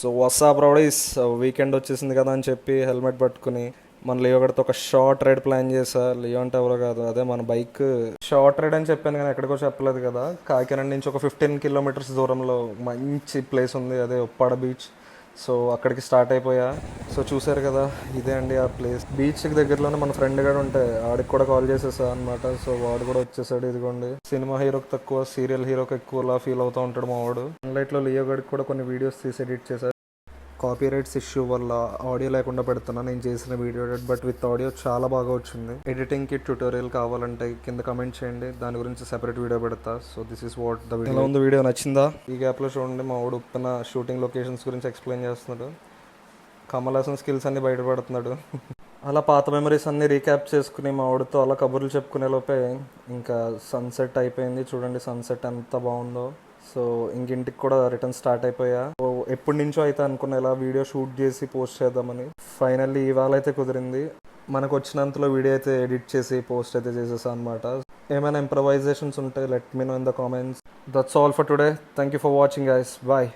So వసాబ్ rowdies weekend వచ్చేసింది కదా అని చెప్పి హెల్మెట్ పట్టుకుని మన లియో గడితో ఒక షార్ట్ రైడ్ ప్లాన్ చేశా. లియో అంటే ఎవరో కాదు, అదే మన బైక్. షార్ట్ రైడ్ అని చెప్పాను కానీ ఎక్కడికో చెప్పలేదు కదా. కాకినాడ నుంచి ఒక 15 కిలోమీటర్స్ దూరంలో మంచి ప్లేస్ ఉంది, అదే ఉప్పాడ బీచ్. సో అక్కడికి స్టార్ట్ అయిపోయా. సో చూసారు కదా, ఇదే అండి ఆ ప్లేస్. బీచ్కి దగ్గరలోనే మన ఫ్రెండ్ గారు ఉంటే ఆడికి కూడా కాల్ చేసేసా అనమాట. సో వాడు కూడా వచ్చేసాడు. ఇదిగోండి, సినిమా హీరోకి తక్కువ సీరియల్ హీరోకి ఎక్కువలా ఫీల్ అవుతూ ఉంటాడు మా వాడు. సన్లైట్లో లియో గడికి కూడా కొన్ని వీడియోస్ తీసి ఎడిట్ చేశారు. కాపీ రైట్స్ ఇష్యూ వల్ల ఆడియో లేకుండా పెడుతున్నా నేను చేసిన వీడియో, బట్ విత్ ఆడియో చాలా బాగా వచ్చింది. ఎడిటింగ్కి ట్యూటోరియల్ కావాలంటే కింద కమెంట్ చేయండి, దాని గురించి సెపరేట్ వీడియో పెడతా. So this is what the video. ఎలా ఉంది వీడియో, నచ్చిందా? ఈ గ్యాప్లో చూడండి, మా వాడు ఉప్పిన షూటింగ్ లొకేషన్స్ గురించి ఎక్స్ప్లెయిన్ చేస్తున్నాడు. కమల్ హాసన్ స్కిల్స్ అన్ని బయటపడుతున్నాడు. అలా పాత మెమరీస్ అన్ని రీక్యాప్ చేసుకుని మా వాడితో అలా కబుర్లు చెప్పుకునే లోపే ఇంకా సన్సెట్ అయిపోయింది. చూడండి సన్సెట్ ఎంత బాగుందో. సో ఇంకింటికి కూడా రిటర్న్ స్టార్ట్ అయిపోయా. ఎప్పటి నుంచో అయితే అనుకున్నా ఇలా వీడియో షూట్ చేసి పోస్ట్ చేద్దామని. ఫైనల్లీ ఇవాళ అయితే కుదిరింది. మనకు వచ్చినంతలో వీడియో అయితే ఎడిట్ చేసి పోస్ట్ అయితే చేసేసా అనమాట. ఏమైనా ఇంప్రవైజేషన్స్ ఉంటే let me know in the comments. That's all for today. Thank you for watching guys. Bye.